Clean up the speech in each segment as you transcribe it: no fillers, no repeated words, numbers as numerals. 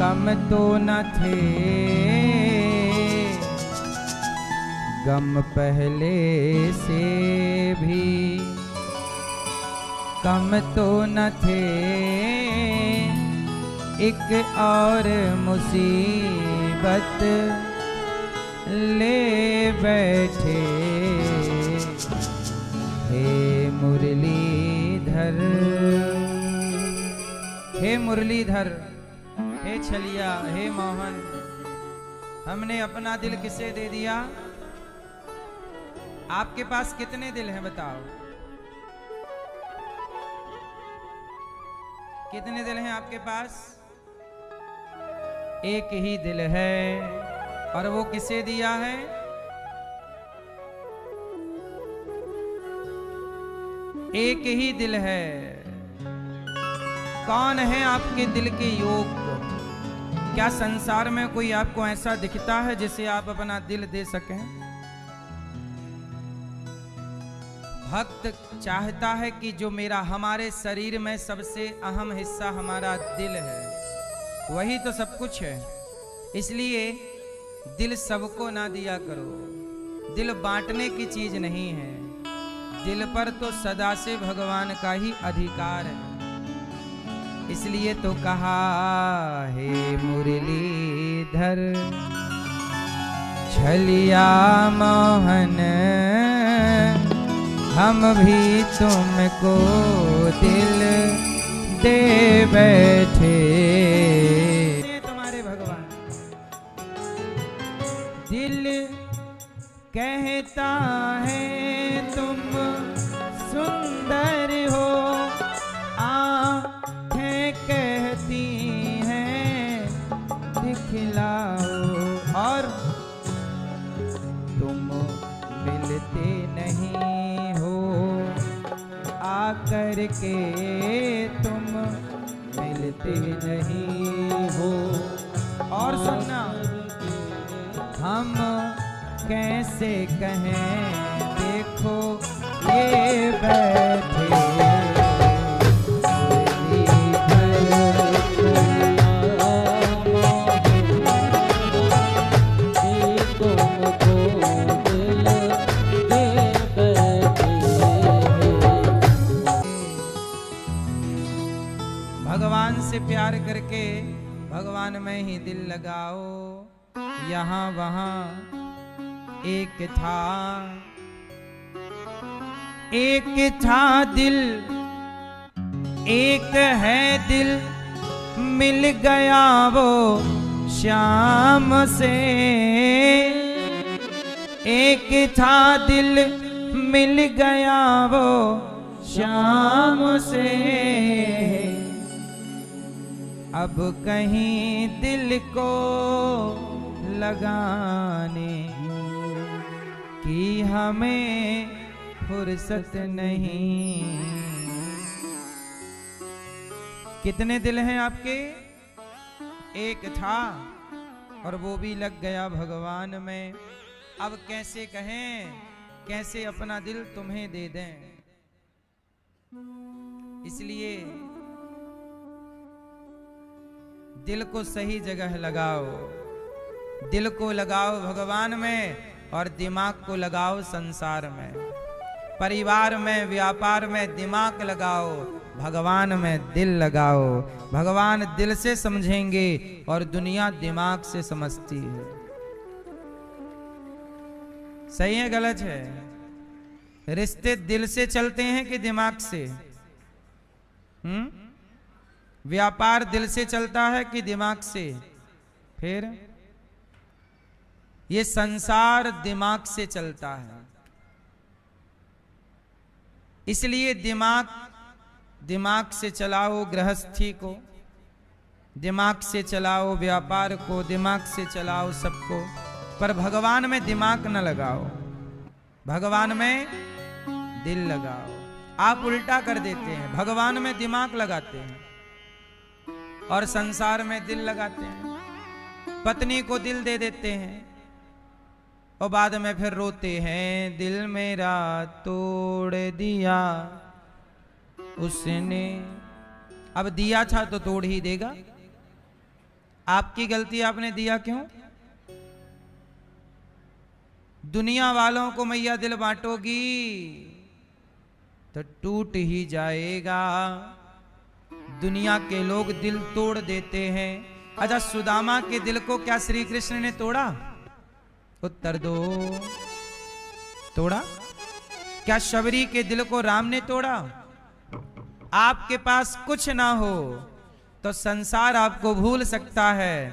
कम तो न थे गम पहले से भी, कम तो न थे एक और मुसीबत ले बैठे। हे मुरलीधर, हे मुरलीधर, हे छलिया, हे मोहन, हमने अपना दिल किसे दे दिया? आपके पास कितने दिल हैं बताओ? कितने दिल हैं आपके पास? एक ही दिल है, और वो किसे दिया है? एक ही दिल है। कौन है आपके दिल के योग? क्या संसार में कोई आपको ऐसा दिखता है जिसे आप अपना दिल दे सकें? भक्त चाहता है कि जो मेरा, हमारे शरीर में सबसे अहम हिस्सा हमारा दिल है, वही तो सब कुछ है। इसलिए दिल सबको ना दिया करो। दिल बांटने की चीज नहीं है। दिल पर तो सदा से भगवान का ही अधिकार है। इसलिए तो कहा, हे मुरलीधर छलिया मोहन, हम भी तुमको दिल दे बैठे। तुम्हारे भगवान दिल कहता है तुम सुंदर हो, आँखें कहती हैं दिखलाओ, और तुम मिलते नहीं हो, आकर के तुम मिलते नहीं हो। और सुनना, हम कैसे कहें देखो ये बैठे। भगवान से प्यार करके भगवान में ही दिल लगाओ। यहाँ वहाँ एक था दिल, एक है दिल, मिल गया वो श्याम से। एक था दिल, मिल गया वो श्याम से। अब कहीं दिल को लगाने की हमें फुर्सत नहीं। कितने दिल हैं आपके? एक था, और वो भी लग गया भगवान में। अब कैसे कहें, कैसे अपना दिल तुम्हें दे दें? इसलिए दिल को सही जगह लगाओ। दिल को लगाओ भगवान में, और दिमाग को लगाओ संसार में। परिवार में, व्यापार में दिमाग लगाओ, भगवान में दिल लगाओ। भगवान दिल से समझेंगे और दुनिया दिमाग से समझती है। सही है गलत है? रिश्ते दिल से चलते हैं कि दिमाग से? व्यापार दिल से चलता है कि दिमाग से? फिर ये संसार दिमाग से चलता है। इसलिए दिमाग से चलाओ गृहस्थी को, दिमाग से चलाओ व्यापार को, दिमाग से चलाओ सबको, पर भगवान में दिमाग न लगाओ, भगवान में दिल लगाओ। आप उल्टा कर देते हैं, भगवान में दिमाग लगाते हैं और संसार में दिल लगाते हैं। पत्नी को दिल दे देते हैं और बाद में फिर रोते हैं, दिल मेरा तोड़ दिया उसने। अब दिया था तो तोड़ ही देगा। आपकी गलती, आपने दिया क्यों? दुनिया वालों को मैया दिल बांटोगी तो टूट ही जाएगा। दुनिया के लोग दिल तोड़ देते हैं। अच्छा, सुदामा के दिल को क्या श्री कृष्ण ने तोड़ा? उत्तर दो। तोड़ा? क्या शबरी के दिल को राम ने तोड़ा? आपके पास कुछ ना हो तो संसार आपको भूल सकता है,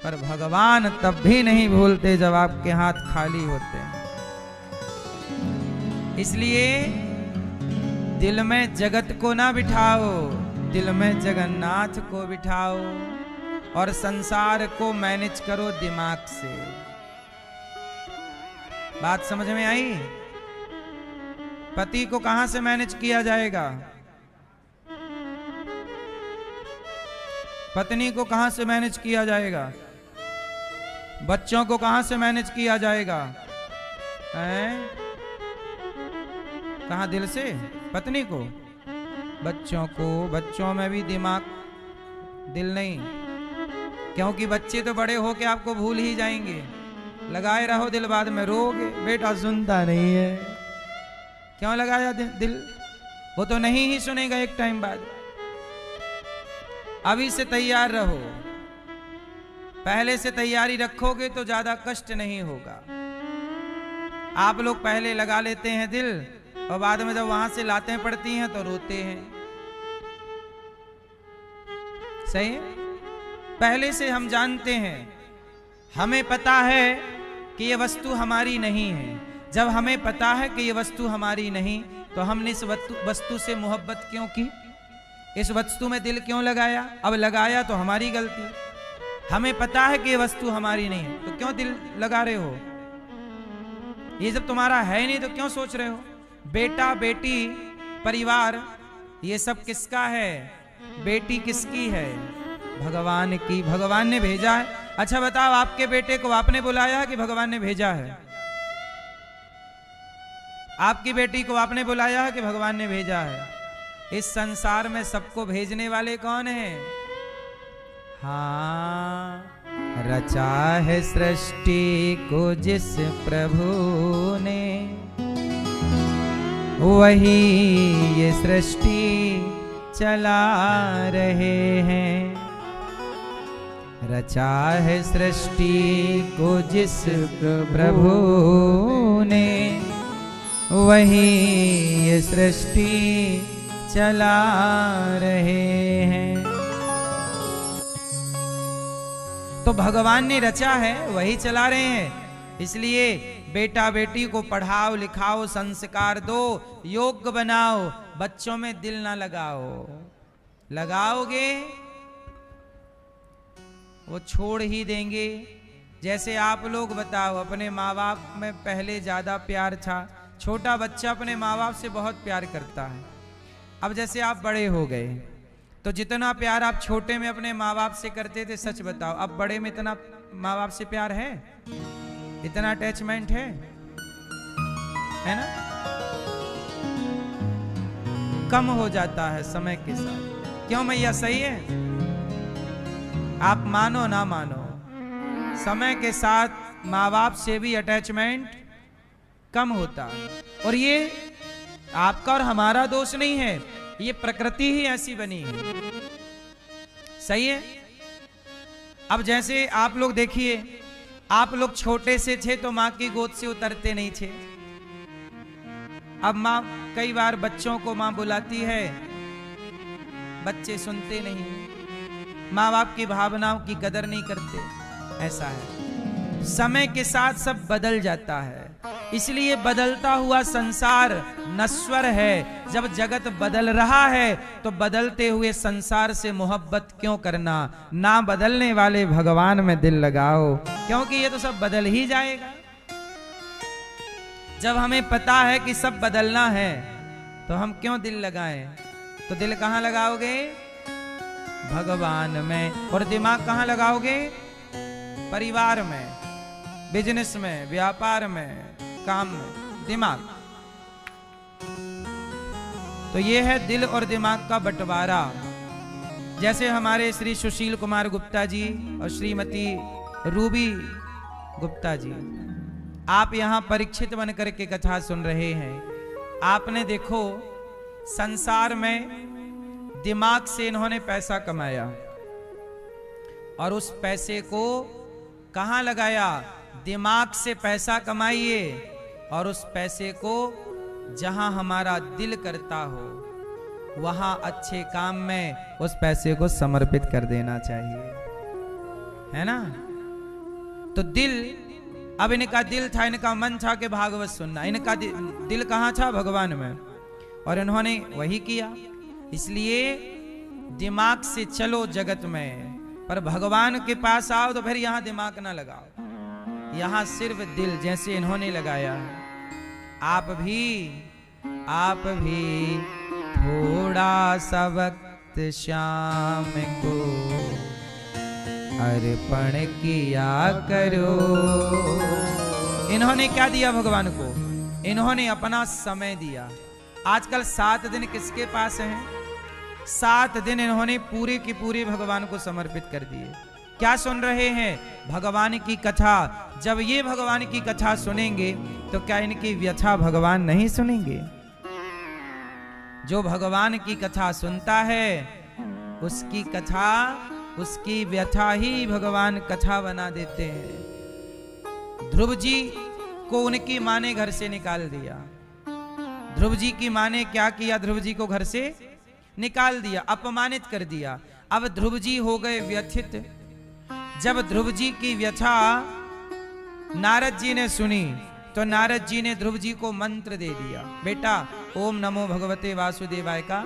पर भगवान तब भी नहीं भूलते जब आपके हाथ खाली होते हैं। इसलिए दिल में जगत को ना बिठाओ, दिल में जगन्नाथ को बिठाओ और संसार को मैनेज करो दिमाग से। बात समझ में आई? पति को कहां से मैनेज किया जाएगा? पत्नी को कहां से मैनेज किया जाएगा? बच्चों को कहां से मैनेज किया जाएगा? कहां? दिल से? पत्नी को? बच्चों को? बच्चों में भी दिमाग, दिल नहीं, क्योंकि बच्चे तो बड़े होके आपको भूल ही जाएंगे। लगाए रहो दिल, बाद में रोगे बेटा सुनता नहीं है। क्यों लगाया दिल? वो तो नहीं ही सुनेगा एक टाइम बाद। अभी से तैयार रहो, पहले से तैयारी रखोगे तो ज्यादा कष्ट नहीं होगा। आप लोग पहले लगा लेते हैं दिल और बाद में जब वहां से लातें पड़ती हैं तो रोते हैं। सही है? पहले से हम जानते हैं, हमें पता है कि ये वस्तु हमारी नहीं है। जब हमें पता है कि ये वस्तु हमारी नहीं तो हमने इस वस्तु से मोहब्बत क्यों की? इस वस्तु में दिल क्यों लगाया? अब लगाया तो हमारी गलती। हमें पता है कि ये वस्तु हमारी नहीं है तो क्यों दिल लगा रहे हो? ये जब तुम्हारा है नहीं तो क्यों सोच रहे हो? बेटा बेटी परिवार ये सब किसका है? बेटी किसकी है? भगवान की। भगवान ने भेजा है। अच्छा बताओ, आपके बेटे को आपने बुलाया कि भगवान ने भेजा है? आपकी बेटी को आपने बुलाया है कि भगवान ने भेजा है? इस संसार में सबको भेजने वाले कौन हैं? हाँ, रचा है सृष्टि को जिस प्रभु ने, वही ये सृष्टि चला रहे हैं। रचा है सृष्टि को जिस प्रभु ने, वही ये सृष्टि चला रहे हैं। तो भगवान ने रचा है, वही चला रहे हैं। इसलिए बेटा बेटी को पढ़ाओ लिखाओ, संस्कार दो, योग्य बनाओ, बच्चों में दिल ना लगाओ। लगाओगे वो छोड़ ही देंगे। जैसे आप लोग बताओ, अपने माँ बाप में पहले ज्यादा प्यार था। छोटा बच्चा अपने माँ बाप से बहुत प्यार करता है। अब जैसे आप बड़े हो गए तो जितना प्यार आप छोटे में अपने माँ बाप से करते थे, सच बताओ अब बड़े में इतना माँ बाप से प्यार है? इतना अटैचमेंट है ना? कम हो जाता है समय के साथ। क्यों मैया? सही है? आप मानो ना मानो, समय के साथ माँ बाप से भी अटैचमेंट कम होता है। और ये आपका और हमारा दोष नहीं है, ये प्रकृति ही ऐसी बनी है। सही है? अब जैसे आप लोग देखिए, आप लोग छोटे से थे तो माँ की गोद से उतरते नहीं थे। अब माँ कई बार बच्चों को माँ बुलाती है, बच्चे सुनते नहीं, माँ बाप की भावनाओं की कदर नहीं करते। ऐसा है, समय के साथ सब बदल जाता है। इसलिए बदलता हुआ संसार नश्वर है। जब जगत बदल रहा है तो बदलते हुए संसार से मोहब्बत क्यों करना? ना बदलने वाले भगवान में दिल लगाओ, क्योंकि ये तो सब बदल ही जाएगा। जब हमें पता है कि सब बदलना है तो हम क्यों दिल लगाएं? तो दिल कहाँ लगाओगे? भगवान में। और दिमाग कहाँ लगाओगे? परिवार में, बिजनेस में, व्यापार में, काम में। दिमाग। तो ये है दिल और दिमाग का बंटवारा। जैसे हमारे श्री सुशील कुमार गुप्ता जी और श्रीमती रूबी गुप्ता जी, आप यहाँ परीक्षित बन करके कथा सुन रहे हैं। आपने देखो संसार में दिमाग से इन्होंने पैसा कमाया और उस पैसे को कहाँ लगाया? दिमाग से पैसा कमाइए और उस पैसे को जहां हमारा दिल करता हो वहां अच्छे काम में उस पैसे को समर्पित कर देना चाहिए, है ना। तो दिल, अब इनका दिल था, इनका मन था कि भागवत सुनना, इनका दिल कहाँ था? भगवान में, और इन्होंने वही किया। इसलिए दिमाग से चलो जगत में, पर भगवान के पास आओ तो फिर यहां दिमाग ना लगाओ, यहां सिर्फ दिल, जैसे इन्होंने लगाया। आप भी थोड़ा सा वक्त शाम को अर्पण किया करो। इन्होंने क्या दिया भगवान को? इन्होंने अपना समय दिया। आजकल 7 दिन किसके पास हैं? 7 दिन इन्होंने पूरे की पूरे भगवान को समर्पित कर दिए। क्या सुन रहे हैं? भगवान की कथा। जब ये भगवान की कथा सुनेंगे तो क्या इनकी व्यथा भगवान नहीं सुनेंगे? जो भगवान की कथा सुनता है उसकी कथा, उसकी व्यथा ही भगवान कथा बना देते हैं। ध्रुव जी को उनकी माँ ने घर से निकाल दिया। ध्रुव जी की माँ ने क्या किया? ध्रुव जी को घर से निकाल दिया, अपमानित कर दिया। अब ध्रुव जी हो गए व्यथित। जब ध्रुव जी की व्यथा नारद जी ने सुनी तो नारद जी ने ध्रुव जी को मंत्र दे दिया, बेटा ओम नमो भगवते वासुदेवाय का।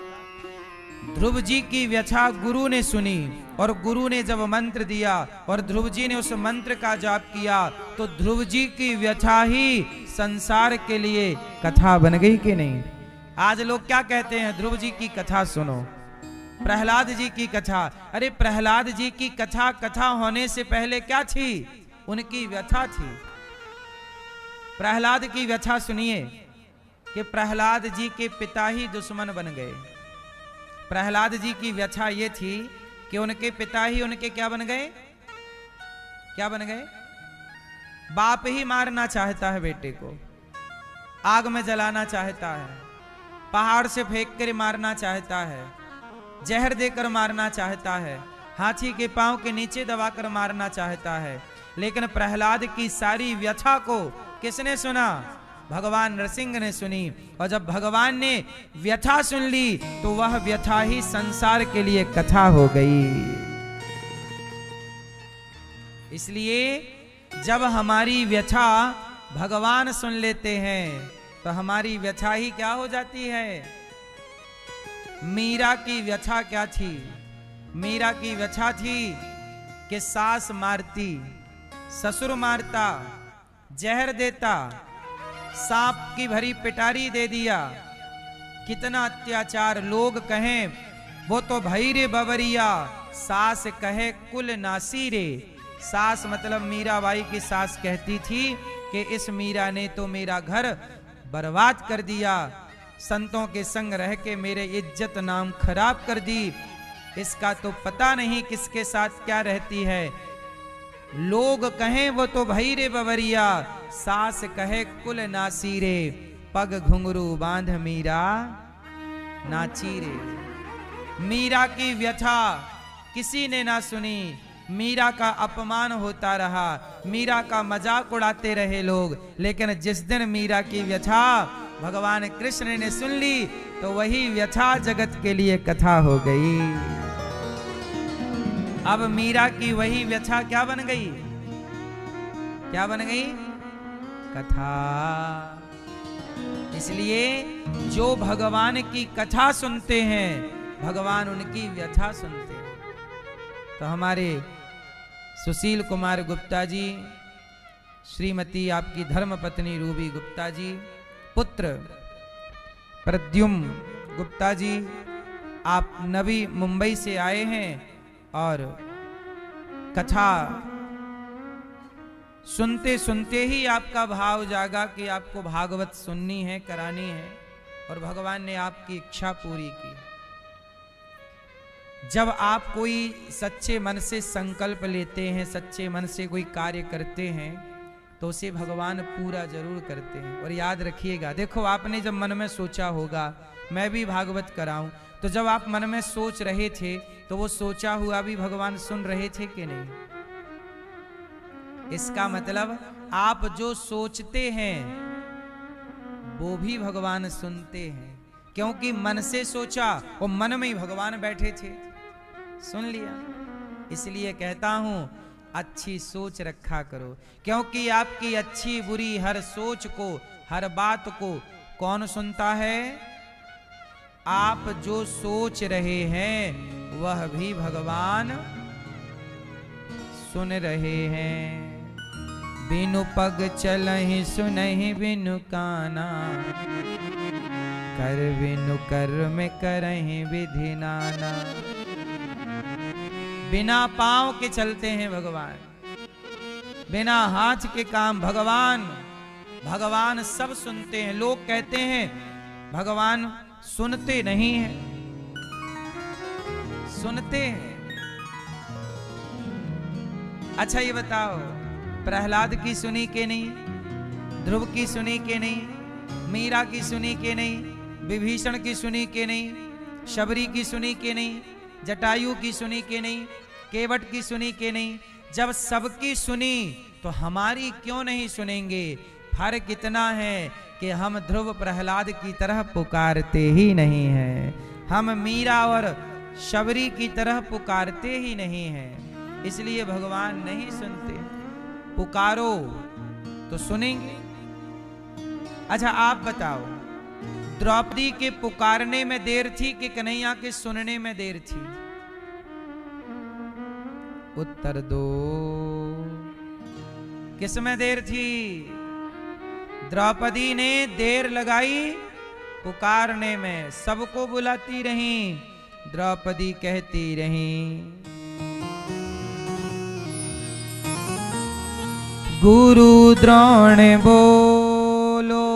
ध्रुव जी की व्यथा गुरु ने सुनी और गुरु ने जब मंत्र दिया और ध्रुव जी ने उस मंत्र का जाप किया तो ध्रुव जी की व्यथा ही संसार के लिए कथा बन गई कि नहीं? आज लोग क्या कहते हैं? ध्रुव जी की कथा सुनो, प्रहलाद जी की कथा। अरे प्रहलाद जी की कथा होने से पहले क्या थी? उनकी व्यथा थी। प्रहलाद की व्यथा सुनिए कि प्रहलाद जी के पिता ही दुश्मन बन गए। प्रहलाद जी की व्यथा ये थी कि उनके पिता ही उनके क्या बन गए? क्या बन गए? बाप ही मारना चाहता है बेटे को, आग में जलाना चाहता है, पहाड़ से फेंक कर मारना चाहता है, जहर देकर मारना चाहता है, हाथी के पांव के नीचे दबाकर मारना चाहता है। लेकिन प्रहलाद की सारी व्यथा को किसने सुना? भगवान नरसिंह ने सुनी। और जब भगवान ने व्यथा सुन ली तो वह व्यथा ही संसार के लिए कथा हो गई। इसलिए जब हमारी व्यथा भगवान सुन लेते हैं तो हमारी व्यथा ही क्या हो जाती है? मीरा की व्यथा क्या थी? मीरा की व्यथा थी कि सास मारती, ससुर मारता, जहर देता, सांप की भरी पिटारी दे दिया। कितना अत्याचार! लोग कहें वो तो भई रे बबरिया, सास कहे कुल नासी रे। सास मतलब मीराबाई की सास कहती थी कि इस मीरा ने तो मेरा घर बर्बाद कर दिया, संतों के संग रह के मेरे इज्जत नाम खराब कर दी, इसका तो पता नहीं किसके साथ क्या रहती है। लोग कहें वो तो भई रे बबरिया, सास कहे कुल नासी रे, पग घुंघरू बांध मीरा नाची रे। मीरा की व्यथा किसी ने ना सुनी। मीरा का अपमान होता रहा, मीरा का मजाक उड़ाते रहे लोग। लेकिन जिस दिन मीरा की व्यथा भगवान कृष्ण ने सुन ली तो वही व्यथा जगत के लिए कथा हो गई। अब मीरा की वही व्यथा क्या बन गई? क्या बन गई? कथा। इसलिए जो भगवान की कथा सुनते हैं भगवान उनकी व्यथा सुनते हैं। तो हमारे सुशील कुमार गुप्ता जी, श्रीमती आपकी धर्मपत्नी रूबी गुप्ता जी, पुत्र प्रद्युम्न गुप्ता जी, आप नवी मुंबई से आए हैं और कथा सुनते सुनते ही आपका भाव जागा कि आपको भागवत सुननी है, करानी है, और भगवान ने आपकी इच्छा पूरी की। जब आप कोई सच्चे मन से संकल्प लेते हैं, सच्चे मन से कोई कार्य करते हैं, तो उसे भगवान पूरा जरूर करते हैं। और याद रखिएगा, देखो आपने जब मन में सोचा होगा, मैं भी भागवत कराऊं, तो जब आप मन में सोच रहे थे तो वो सोचा हुआ भी भगवान सुन रहे थे कि नहीं? इसका मतलब आप जो सोचते हैं वो भी भगवान सुनते हैं, क्योंकि मन से सोचा और मन में ही भगवान बैठे थे, सुन लिया। इसलिए कहता हूं अच्छी सोच रखा करो, क्योंकि आपकी अच्छी बुरी हर सोच को, हर बात को कौन सुनता है? आप जो सोच रहे हैं वह भी भगवान सुन रहे हैं। बिनु पग चलहि सुनहि बिनु काना, कर बिनु कर्म करहि विधि नाना। बिना पांव के चलते हैं भगवान, बिना हाथ के काम भगवान, भगवान सब सुनते हैं। लोग कहते हैं भगवान सुनते नहीं हैं, सुनते हैं। अच्छा ये बताओ, प्रहलाद की सुनी के नहीं, ध्रुव की सुनी के नहीं, मीरा की सुनी के नहीं, विभीषण की सुनी के नहीं, शबरी की सुनी के नहीं, जटायु की सुनी के नहीं, केवट की सुनी के नहीं? जब सबकी सुनी तो हमारी क्यों नहीं सुनेंगे? फर्क इतना है कि हम ध्रुव प्रहलाद की तरह पुकारते ही नहीं हैं, हम मीरा और शबरी की तरह पुकारते ही नहीं हैं, इसलिए भगवान नहीं सुनते। पुकारो तो सुनेंगे। अच्छा आप बताओ, द्रौपदी के पुकारने में देर थी कि कन्हैया के सुनने में देर थी? उत्तर दो, किस में देर थी? द्रौपदी ने देर लगाई पुकारने में, सबको बुलाती रही, द्रौपदी कहती रही गुरु द्रोण बोलो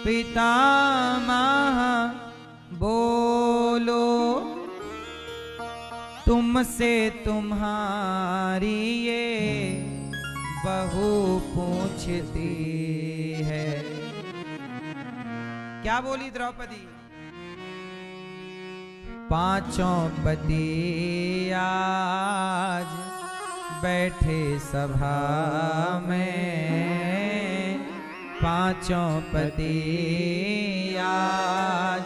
पितामह बोलो, तुमसे तुम्हारी ये बहू पूछती है। क्या बोली द्रौपदी? पांचों पति आज बैठे सभा में, पांचों पति आज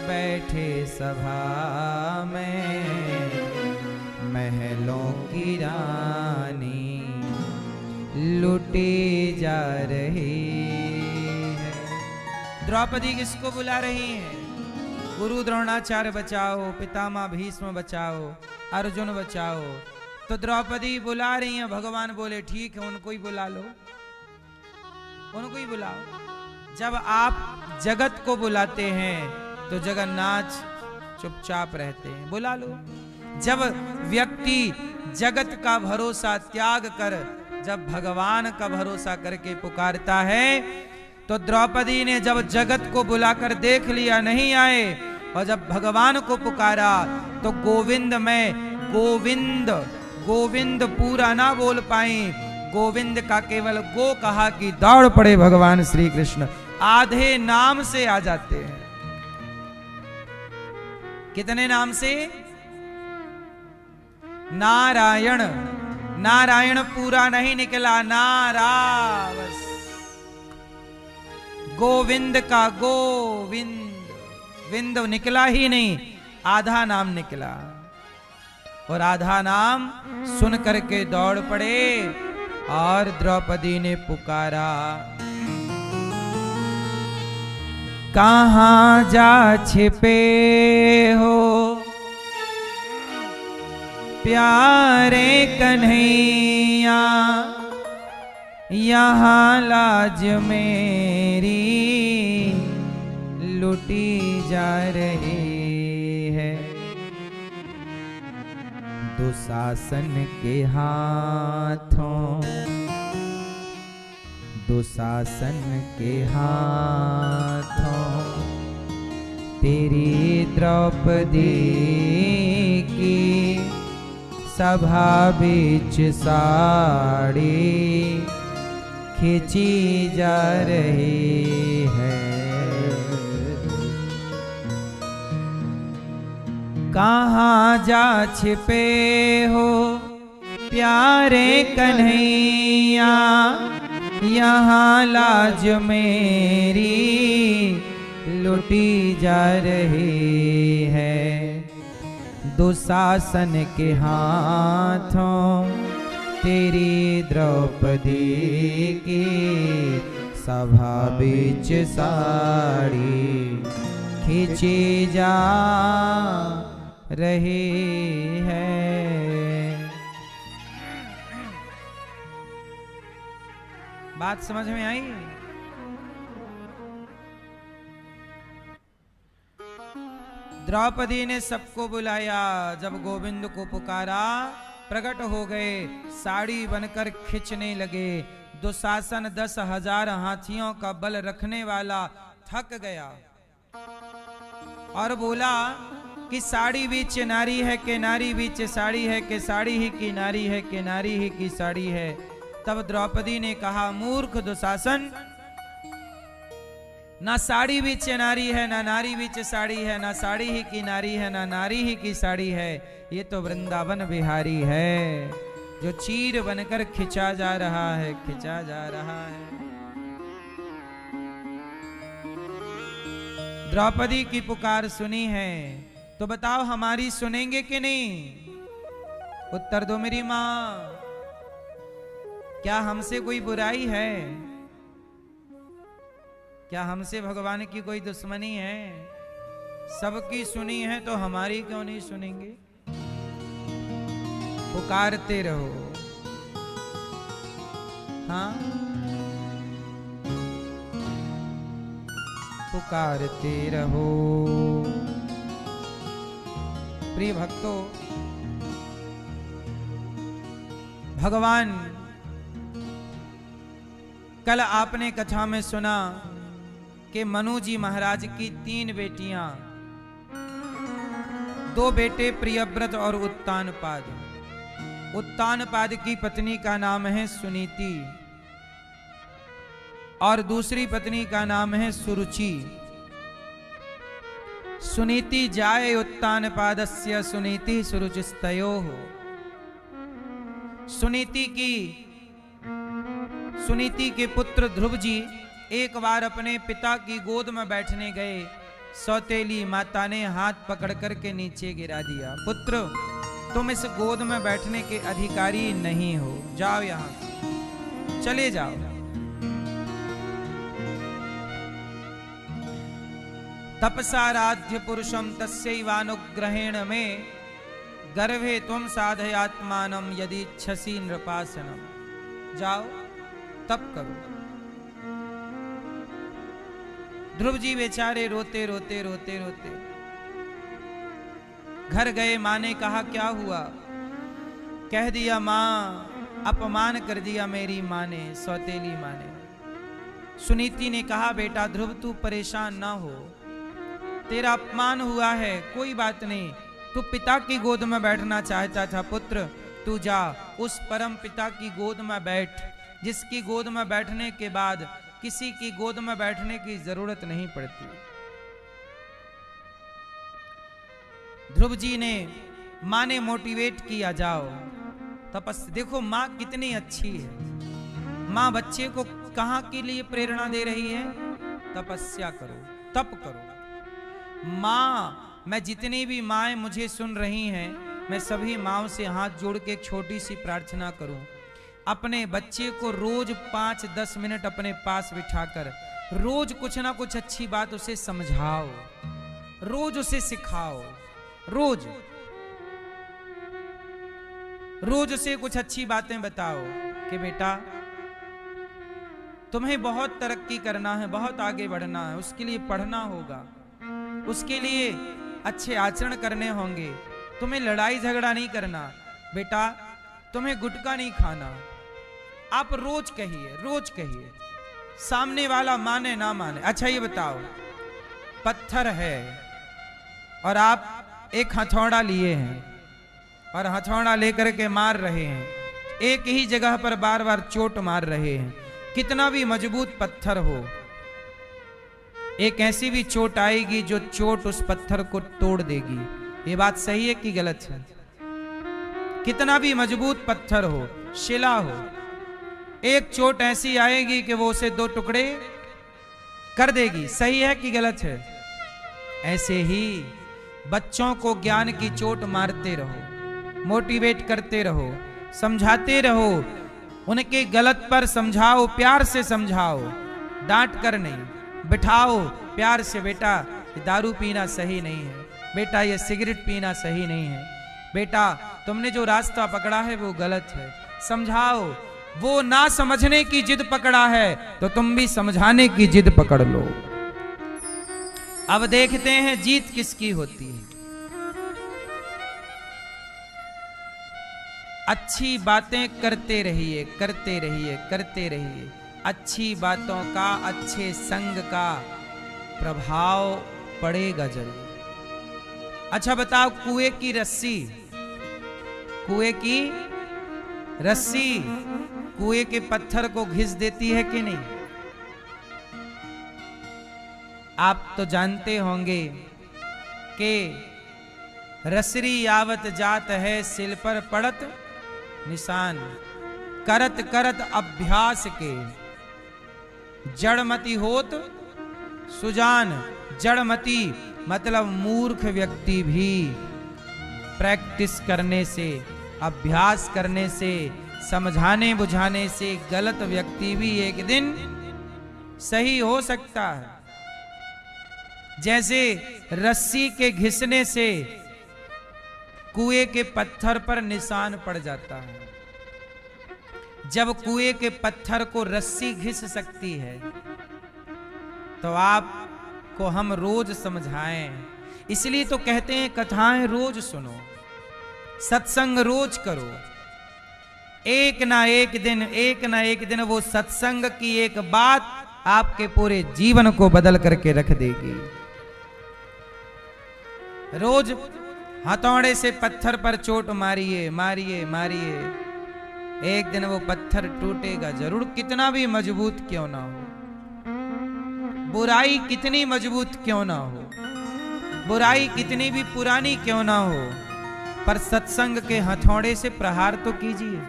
बैठे सभा में, महलों की रानी लुटी जा रही है। द्रौपदी किसको बुला रही है? गुरु द्रोणाचार्य बचाओ, पितामह भीष्म बचाओ, अर्जुन बचाओ। तो द्रौपदी बुला रही है, भगवान बोले ठीक है उनको ही बुला लो, उनको ही बुलाओ। जब आप जगत को बुलाते हैं तो जगन्नाथ चुपचाप रहते हैं, बुला लो। जब व्यक्ति जगत का भरोसा त्याग कर जब भगवान का भरोसा करके पुकारता है, तो द्रौपदी ने जब जगत को बुलाकर देख लिया नहीं आए, और जब भगवान को पुकारा तो गोविंद में गोविंद गोविंद पूरा ना बोल पाई, गोविंद का केवल गो कहा कि दौड़ पड़े भगवान श्री कृष्ण, आधे नाम से आ जाते हैं। कितने नाम से? नारायण, नारायण पूरा नहीं निकला, नारा बस। गोविंद का गोविंद, विंद निकला ही नहीं, आधा नाम निकला, और आधा नाम सुन करके दौड़ पड़े और द्रौपदी ने पुकारा, कहां जा छिपे हो प्यारे कन्हैया, यहाँ लाज मेरी लुटी जा रही है। दुशासन के हाथों, दुशासन के हाथों तेरी द्रौपदी की सभा बीच साड़ी खींची जा रही है। कहाँ जा छिपे हो प्यारे कन्हैया, यहाँ लाज मेरी लुटी जा रही है। दुशासन के हाथों तेरी द्रौपदी की सभा बीच साड़ी खींची जा रही है। बात समझ में आई? द्रौपदी ने सबको बुलाया, जब गोविंद को पुकारा प्रकट हो गए, साड़ी बनकर खींचने लगे। दुशासन 10,000 हाथियों का बल रखने वाला थक गया और बोला कि साड़ी बीच नारी है कि नारी बीच साड़ी है कि साड़ी ही की नारी है कि नारी ही की साड़ी है। तब द्रौपदी ने कहा, मूर्ख दुशासन, ना साड़ी बीच नारी है, ना नारी बीच साड़ी है, ना साड़ी ही की नारी है, ना नारी ही की साड़ी है। ये तो वृंदावन बिहारी है जो चीर बनकर खिंचा जा रहा है, खिंचा जा रहा है। द्रौपदी की पुकार सुनी है तो बताओ हमारी सुनेंगे कि नहीं? उत्तर दो मेरी मां। क्या हमसे कोई बुराई है? क्या हमसे भगवान की कोई दुश्मनी है? सबकी सुनी है तो हमारी क्यों नहीं सुनेंगे? पुकारते रहो। हाँ, पुकारते रहो। प्रिय भक्तों, भगवान, कल आपने कथा में सुना कि मनु जी महाराज की 3 बेटियां, 2 बेटे प्रियव्रत और उत्तानपाद। उत्तानपाद की पत्नी का नाम है सुनीति और दूसरी पत्नी का नाम है सुरुचि। सुनीति जाए उत्तानपादस्य सुनीति सुरुचिस्तयोः। सुनीति के पुत्र ध्रुव जी एक बार अपने पिता की गोद में बैठने गए। सौतेली माता ने हाथ पकड़ करके नीचे गिरा दिया। पुत्र, तुम इस गोद में बैठने के अधिकारी नहीं हो, जाओ यहां से, चले जाओ। तपसाराध्य पुरुषम तस्यैवानुग्रहेण में गर्भे त्वं साधयात्मानं यदि इच्छसि नृपासनम। जाओ, तप करो। ध्रुव जी बेचारे रोते रोते रोते रोते घर गए। माँ ने कहा, क्या हुआ? कह दिया, माँ, अपमान कर दिया मेरी माँ ने, सौतेली माँ ने। सुनीति ने कहा, बेटा ध्रुव, तू परेशान ना हो, तेरा अपमान हुआ है, कोई बात नहीं। तू पिता की गोद में बैठना चाहता था, पुत्र, तू जा उस परम पिता की गोद में बैठ, जिसकी गोद में बैठने के बाद किसी की गोद में बैठने की जरूरत नहीं पड़ती। ध्रुव जी ने, माँ ने मोटिवेट किया, जाओ तपस्या। देखो माँ कितनी अच्छी है। माँ बच्चे को कहाँ के लिए प्रेरणा दे रही है? तपस्या करो, तप करो। माँ, मैं जितनी भी माएँ मुझे सुन रही हैं, मैं सभी माँओं से हाथ जोड़ के एक छोटी सी प्रार्थना करूं। अपने बच्चे को रोज 5-10 मिनट अपने पास बिठाकर रोज कुछ ना कुछ अच्छी बात उसे समझाओ, रोज उसे सिखाओ, रोज उसे कुछ अच्छी बातें बताओ कि बेटा तुम्हें बहुत तरक्की करना है, बहुत आगे बढ़ना है, उसके लिए पढ़ना होगा, उसके लिए अच्छे आचरण करने होंगे, तुम्हें लड़ाई झगड़ा नहीं करना, बेटा तुम्हें गुटखा नहीं खाना। आप रोज कहिए, सामने वाला माने ना माने। अच्छा ये बताओ, पत्थर है, और आप एक हथौड़ा लिए हैं और हथौड़ा लेकर के मार रहे हैं, एक ही जगह पर बार बार चोट मार रहे हैं, कितना भी मजबूत पत्थर हो, एक ऐसी भी चोट आएगी जो चोट उस पत्थर को तोड़ देगी। ये बात सही है कि गलत है? कितना भी मजबूत पत्थर हो, शिला हो, एक चोट ऐसी आएगी कि वो उसे दो टुकड़े कर देगी। सही है कि गलत है? ऐसे ही बच्चों को ज्ञान की चोट मारते रहो, मोटिवेट करते रहो, समझाते रहो, उनके गलत पर समझाओ, प्यार से समझाओ, डांट कर नहीं, बिठाओ प्यार से। बेटा ये दारू पीना सही नहीं है, बेटा ये सिगरेट पीना सही नहीं है, बेटा तुमने जो रास्ता पकड़ा है वो गलत है, समझाओ। वो ना समझने की जिद पकड़ा है तो तुम भी समझाने की जिद पकड़ लो। अब देखते हैं जीत किसकी होती है। अच्छी बातें करते रहिए, करते रहिए, करते रहिए। अच्छी बातों का, अच्छे संग का प्रभाव पड़ेगा जरूर। अच्छा बताओ, कुएं की रस्सी, कुएं की रस्सी कुएं के पत्थर को घिस देती है कि नहीं? आप तो जानते होंगे कि रसरी आवत जात है, सिल पर पड़त निशान, करत करत अभ्यास के जड़मती होत सुजान। जड़मती मतलब मूर्ख व्यक्ति भी प्रैक्टिस करने से, अभ्यास करने से, समझाने बुझाने से, गलत व्यक्ति भी एक दिन सही हो सकता है। जैसे रस्सी के घिसने से कुएं के पत्थर पर निशान पड़ जाता है। जब कुएं के पत्थर को रस्सी घिस सकती है तो आपको हम रोज समझाएं। इसलिए तो कहते हैं कथाएं रोज सुनो, सत्संग रोज करो। एक ना एक दिन वो सत्संग की एक बात आपके पूरे जीवन को बदल करके रख देगी। रोज हथौड़े से पत्थर पर चोट मारिए, मारिए, मारिए, एक दिन वो पत्थर टूटेगा जरूर, कितना भी मजबूत क्यों ना हो। बुराई कितनी मजबूत क्यों ना हो, बुराई कितनी भी पुरानी क्यों ना हो, पर सत्संग के हथौड़े से प्रहार तो कीजिए।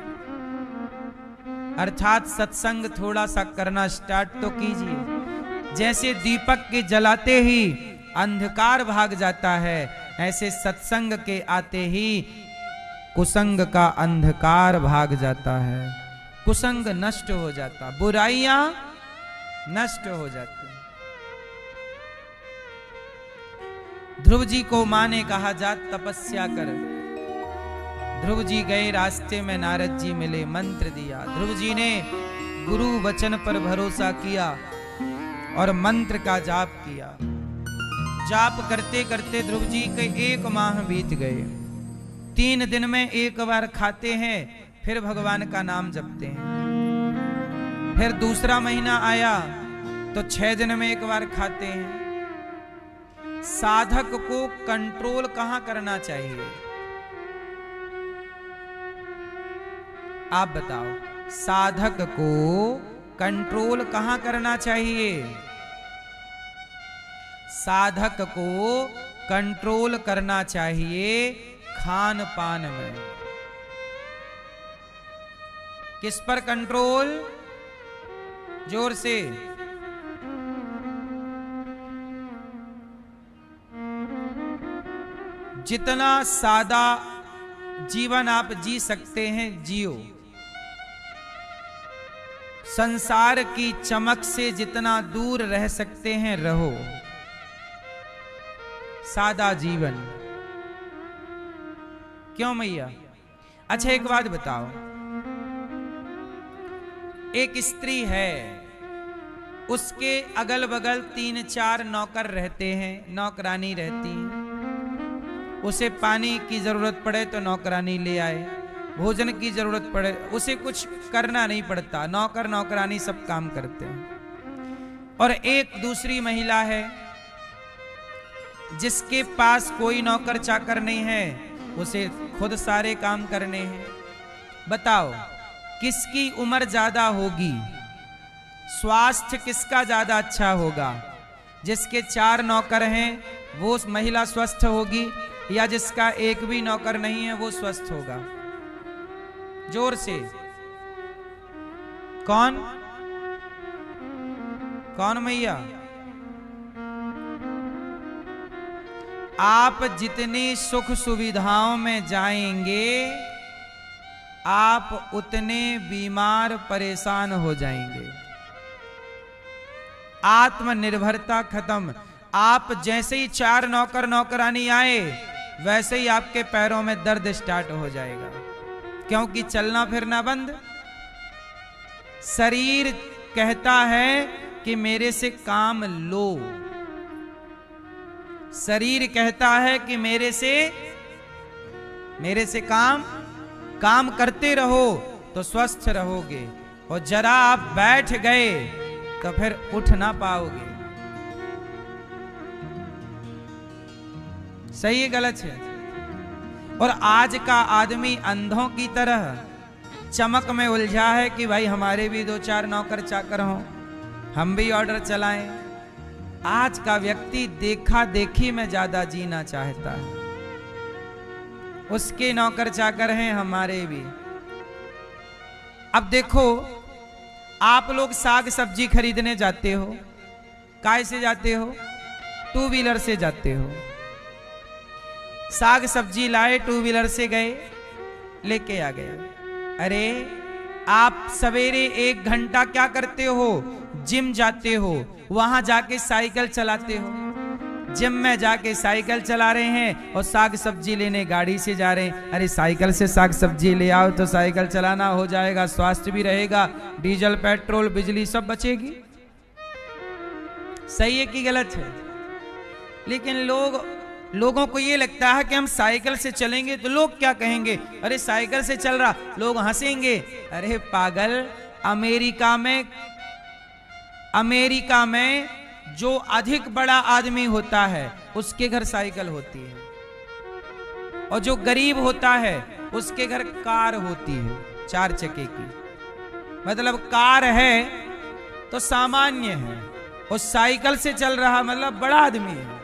अर्थात सत्संग थोड़ा सा करना स्टार्ट तो कीजिए। जैसे दीपक के जलाते ही अंधकार भाग जाता है, ऐसे सत्संग के आते ही कुसंग का अंधकार भाग जाता है, कुसंग नष्ट हो जाता, बुराइयां नष्ट हो जाती। ध्रुव जी को मां ने कहा जा तपस्या कर। ध्रुव जी गए, रास्ते में नारद जी मिले, मंत्र दिया। ध्रुव जी ने गुरु वचन पर भरोसा किया और मंत्र का जाप किया। जाप करते करते ध्रुव जी के 1 माह बीत गए। 3 दिन में एक बार खाते हैं, फिर भगवान का नाम जपते हैं। फिर दूसरा महीना आया तो 6 दिन में एक बार खाते हैं। साधक को कंट्रोल कहां करना चाहिए? आप बताओ, साधक को कंट्रोल कहां करना चाहिए? साधक को कंट्रोल करना चाहिए खान पान में। किस पर कंट्रोल? जोर से। जितना सादा जीवन आप जी सकते हैं जियो। संसार की चमक से जितना दूर रह सकते हैं रहो। सादा जीवन। क्यों मैया? अच्छा एक बात बताओ, एक स्त्री है, उसके अगल बगल 3-4 नौकर रहते हैं, नौकरानी रहती है। उसे पानी की जरूरत पड़े तो नौकरानी ले आए, भोजन की जरूरत पड़े उसे कुछ करना नहीं पड़ता, नौकर नौकरानी सब काम करते हैं। और एक दूसरी महिला है, जिसके पास कोई नौकर चाकर नहीं है उसे खुद सारे काम करने हैं। बताओ किसकी उम्र ज्यादा होगी, स्वास्थ्य किसका ज्यादा अच्छा होगा? जिसके 4 नौकर हैं वो महिला स्वस्थ होगी, या जिसका एक भी नौकर नहीं है वो स्वस्थ होगा? जोर से कौन कौन मैया? आप जितनी सुख सुविधाओं में जाएंगे आप उतने बीमार परेशान हो जाएंगे। आत्मनिर्भरता खत्म। आप जैसे ही 4 नौकर नौकरानी आए वैसे ही आपके पैरों में दर्द स्टार्ट हो जाएगा, क्योंकि चलना फिरना बंद। शरीर कहता है कि मेरे से काम लो, शरीर कहता है कि मेरे से काम करते रहो तो स्वस्थ रहोगे, और जरा आप बैठ गए तो फिर उठ ना पाओगे। सही है गलत है? और आज का आदमी अंधों की तरह चमक में उलझा है कि भाई हमारे भी 2-4 नौकर चाकर हों, हम भी ऑर्डर चलाएं। आज का व्यक्ति देखा देखी में ज्यादा जीना चाहता है। उसके नौकर चाकर हैं, हमारे भी। अब देखो आप लोग साग सब्जी खरीदने जाते हो, काय से जाते हो? 2 व्हीलर से जाते हो। साग सब्जी लाए, 2 व्हीलर से गए, लेके आ गए। अरे आप सवेरे 1 घंटा क्या करते हो? जिम जाते हो, वहां जाके साइकिल चलाते हो। जिम में जाके साइकिल चला रहे हैं और साग सब्जी लेने गाड़ी से जा रहे हैं। अरे साइकिल से साग सब्जी ले आओ तो साइकिल चलाना हो जाएगा, स्वास्थ्य भी रहेगा, डीजल पेट्रोल बिजली सब बचेगी। सही है कि गलत है? लेकिन लोगों को ये लगता है कि हम साइकिल से चलेंगे तो लोग क्या कहेंगे, अरे साइकिल से चल रहा, लोग हंसेंगे। अरे पागल, अमेरिका में जो अधिक बड़ा आदमी होता है उसके घर साइकिल होती है, और जो गरीब होता है उसके घर कार होती है 4 चक्के की। मतलब कार है तो सामान्य है, और साइकिल से चल रहा मतलब बड़ा आदमी है।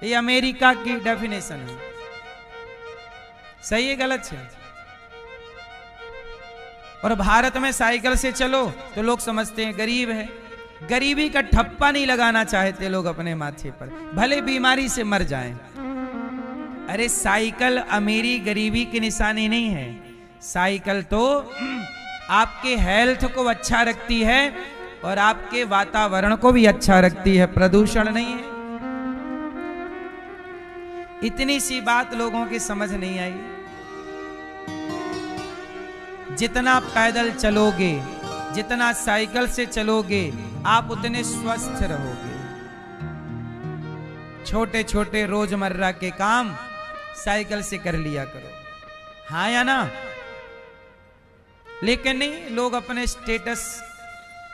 ये अमेरिका की डेफिनेशन है। सही है गलत है? और भारत में साइकिल से चलो तो लोग समझते हैं गरीब है। गरीबी का ठप्पा नहीं लगाना चाहते लोग अपने माथे पर, भले बीमारी से मर जाएं। अरे साइकिल अमीरी गरीबी की निशानी नहीं है। साइकिल तो आपके हेल्थ को अच्छा रखती है और आपके वातावरण को भी अच्छा रखती है, प्रदूषण नहीं है। इतनी सी बात लोगों की समझ नहीं आई। जितना पैदल चलोगे, जितना साइकिल से चलोगे, आप उतने स्वस्थ रहोगे। छोटे छोटे रोजमर्रा के काम साइकिल से कर लिया करो, हाँ या ना? लेकिन नहीं, लोग अपने स्टेटस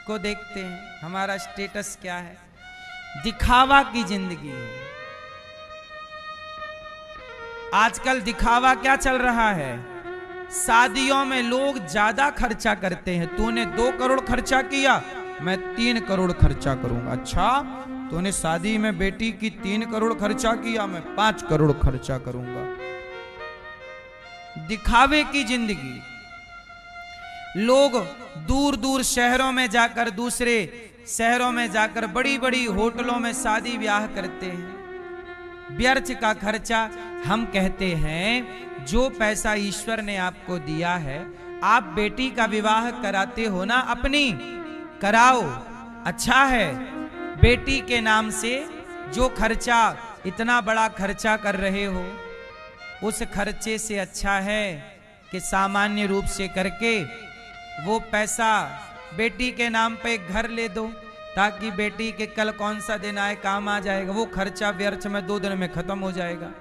को देखते हैं। हमारा स्टेटस क्या है? दिखावा की जिंदगी है। आजकल दिखावा क्या चल रहा है? शादियों में लोग ज्यादा खर्चा करते हैं। तूने 2 करोड़ खर्चा किया, मैं 3 करोड़ खर्चा करूंगा। अच्छा, तूने शादी में बेटी की 3 करोड़ खर्चा किया, मैं 5 करोड़ खर्चा करूंगा। दिखावे की जिंदगी। लोग दूर दूर शहरों में जाकर, दूसरे शहरों में जाकर बड़ी बड़ी होटलों में शादी ब्याह करते हैं। व्यर्थ का खर्चा। हम कहते हैं जो पैसा ईश्वर ने आपको दिया है, आप बेटी का विवाह कराते हो ना, अपनी कराओ, अच्छा है। बेटी के नाम से जो खर्चा, इतना बड़ा खर्चा कर रहे हो, उस खर्चे से अच्छा है कि सामान्य रूप से करके वो पैसा बेटी के नाम पे एक घर ले दो, ताकि बेटी के कल कौन सा दिन आए काम आ जाएगा। वो खर्चा व्यर्थ में 2 दिन में खत्म हो जाएगा।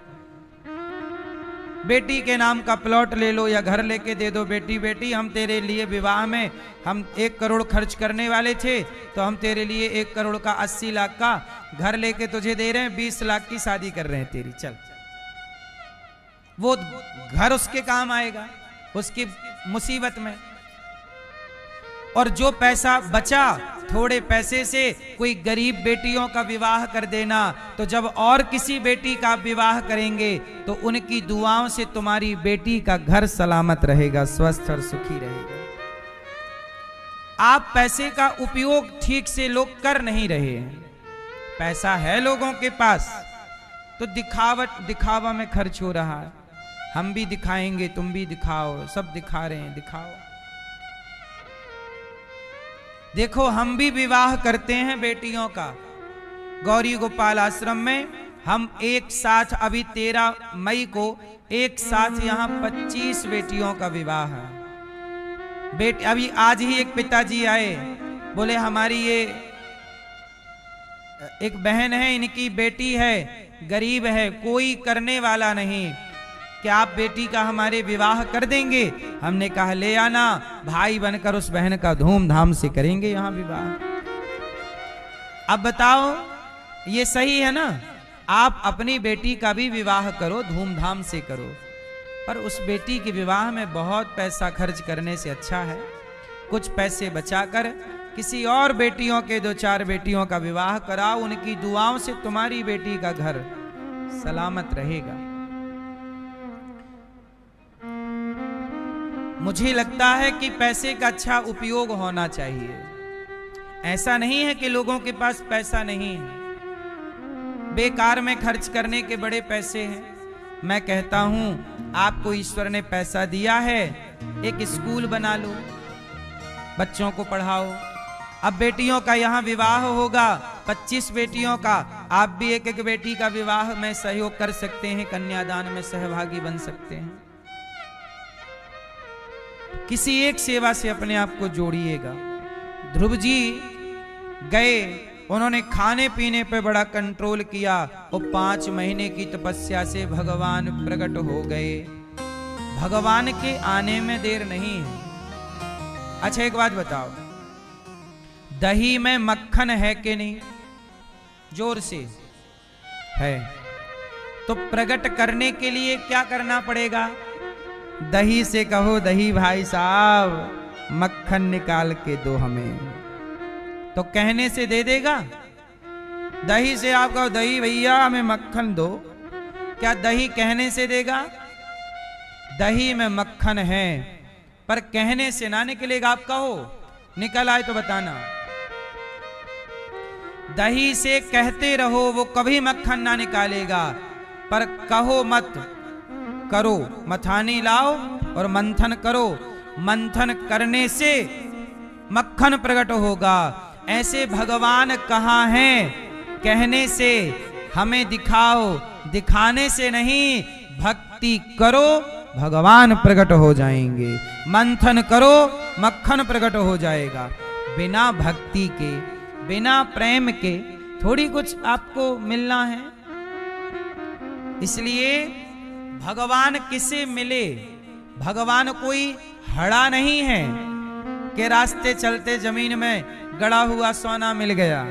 बेटी के नाम का प्लॉट ले लो या घर लेके दे दो, बेटी बेटी हम तेरे लिए विवाह में हम 1 करोड़ खर्च करने वाले थे, तो हम तेरे लिए 1 करोड़ का 80 लाख का घर लेके तुझे दे रहे हैं, 20 लाख की शादी कर रहे हैं तेरी, चल। वो घर उसके काम आएगा उसकी मुसीबत में। और जो पैसा बचा, थोड़े पैसे से कोई गरीब बेटियों का विवाह कर देना, तो जब और किसी बेटी का विवाह करेंगे तो उनकी दुआओं से तुम्हारी बेटी का घर सलामत रहेगा, स्वस्थ और सुखी रहेगा। आप पैसे का उपयोग ठीक से लोग कर नहीं रहे हैं। पैसा है लोगों के पास तो दिखावा में खर्च हो रहा है। हम भी दिखाएंगे, तुम भी दिखाओ, सब दिखा रहे हैं, दिखाओ। देखो हम भी विवाह करते हैं बेटियों का। गौरी गोपाल आश्रम में हम एक साथ अभी 13 मई को एक साथ यहाँ 25 बेटियों का विवाह है। अभी आज ही एक पिताजी आए, बोले हमारी ये एक बहन है, इनकी बेटी है, गरीब है, कोई करने वाला नहीं, क्या आप बेटी का हमारे विवाह कर देंगे? हमने कहा ले आना, भाई बनकर उस बहन का धूमधाम से करेंगे यहां विवाह। अब बताओ ये सही है ना? आप अपनी बेटी का भी विवाह करो, धूमधाम से करो, पर उस बेटी के विवाह में बहुत पैसा खर्च करने से अच्छा है कुछ पैसे बचाकर किसी और बेटियों के 2-4 बेटियों का विवाह कराओ। उनकी दुआओं से तुम्हारी बेटी का घर सलामत रहेगा। मुझे लगता है कि पैसे का अच्छा उपयोग होना चाहिए। ऐसा नहीं है कि लोगों के पास पैसा नहीं है, बेकार में खर्च करने के बड़े पैसे हैं। मैं कहता हूं आपको ईश्वर ने पैसा दिया है, एक स्कूल बना लो, बच्चों को पढ़ाओ। अब बेटियों का यहाँ विवाह होगा, 25 बेटियों का, आप भी एक बेटी का विवाह में सहयोग कर सकते हैं, कन्यादान में सहभागी बन सकते हैं। किसी एक सेवा से अपने आप को जोड़िएगा। ध्रुव जी गए, उन्होंने खाने पीने पे बड़ा कंट्रोल किया, और 5 महीने की तपस्या से भगवान प्रकट हो गए। भगवान के आने में देर नहीं है। अच्छा एक बात बताओ, दही में मक्खन है कि नहीं? जोर से है। तो प्रकट करने के लिए क्या करना पड़ेगा? दही से कहो दही भाई साहब मक्खन निकाल के दो हमें, तो कहने से दे देगा? दही से आप कहो दही भैया हमें मक्खन दो, क्या दही कहने से देगा? दही में मक्खन है पर कहने से ना निकलेगा। आप कहो निकल आए तो बताना। दही से कहते रहो, वो कभी मक्खन ना निकालेगा, पर कहो मत, करो, मथानी लाओ और मंथन करो, मंथन करने से मक्खन प्रकट होगा। ऐसे भगवान कहाँ हैं? कहने से, हमें दिखाओ, दिखाने से नहीं। भक्ति करो भगवान प्रकट हो जाएंगे, मंथन करो मक्खन प्रकट हो जाएगा। बिना भक्ति के, बिना प्रेम के थोड़ी कुछ आपको मिलना है। इसलिए भगवान किसे मिले? भगवान कोई हड़ा नहीं है कि रास्ते चलते जमीन में गड़ा हुआ सोना मिल गया,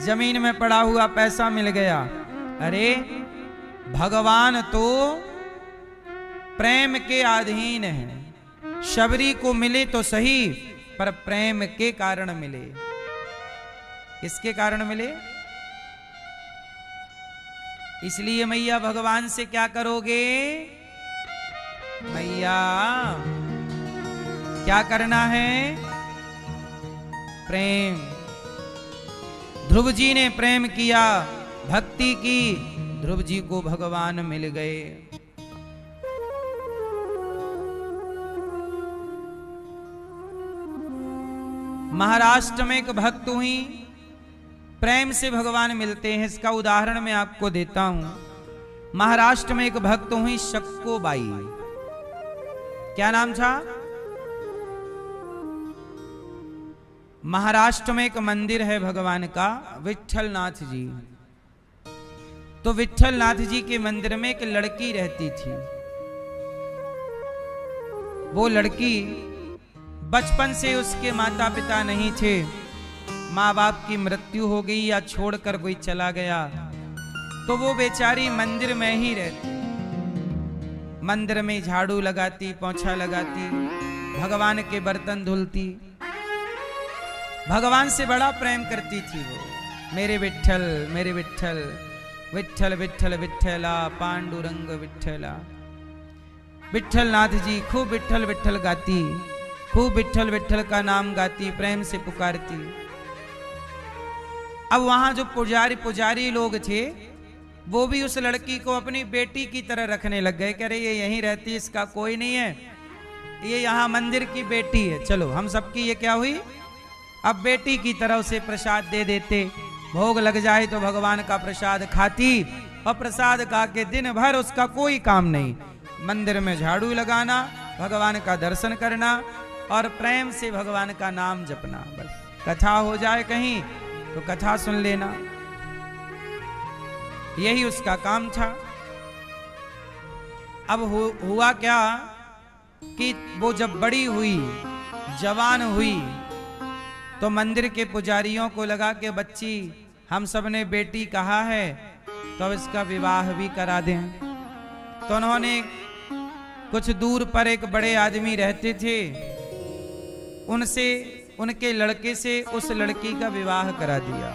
जमीन में पड़ा हुआ पैसा मिल गया। अरे भगवान तो प्रेम के अधीन है। शबरी को मिले तो सही, पर प्रेम के कारण मिले। किसके कारण मिले? इसलिए मैया भगवान से क्या करोगे? मैया क्या करना है? प्रेम। ध्रुव जी ने प्रेम किया, भक्ति की, ध्रुव जी को भगवान मिल गए। महाराष्ट्र में एक भक्त हुई, प्रेम से भगवान मिलते हैं। इसका उदाहरण मैं आपको देता हूं। महाराष्ट्र में एक भक्त हुई शक्कोबाई। क्या नाम था? महाराष्ट्र में एक मंदिर है भगवान का, विट्ठलनाथ जी। तो विट्ठलनाथ जी के मंदिर में एक लड़की रहती थी। वो लड़की बचपन से उसके माता पिता नहीं थे, माँ बाप की मृत्यु हो गई या छोड़कर कोई चला गया, तो वो बेचारी मंदिर में ही रहती, मंदिर में झाड़ू लगाती, पोंछा लगाती, भगवान के बर्तन धुलती, भगवान से बड़ा प्रेम करती थी वो। मेरे विठ्ठल, मेरे विठ्ठल, विठ्ठल विठ्ठल विठ्ठला, पांडुरंग विठ्ठला। विठ्ठल नाथ जी खूब विठ्ठल विठ्ठल गाती, खूब विठ्ठल विठ्ठल का नाम गाती, प्रेम से पुकारती। अब वहां जो पुजारी लोग थे, वो भी उस लड़की को अपनी बेटी की तरह रखने लग गए। कह रहे ये यहीं रहती, इसका कोई नहीं है, ये यहाँ मंदिर की बेटी है, चलो हम सबकी ये क्या हुई, अब बेटी की तरह उसे प्रसाद दे देते, भोग लग जाए तो भगवान का प्रसाद खाती, और प्रसाद खा के दिन भर उसका कोई काम नहीं, मंदिर में झाड़ू लगाना, भगवान का दर्शन करना और प्रेम से भगवान का नाम जपना। बस कथा हो जाए कहीं तो कथा सुन लेना, यही उसका काम था। अब हुआ क्या कि वो जब बड़ी हुई, जवान हुई, तो मंदिर के पुजारियों को लगा कि बच्ची हम सब ने बेटी कहा है तो अब इसका विवाह भी करा दें। तो उन्होंने कुछ दूर पर एक बड़े आदमी रहते थे, उनसे, उनके लड़के से उस लड़की का विवाह करा दिया,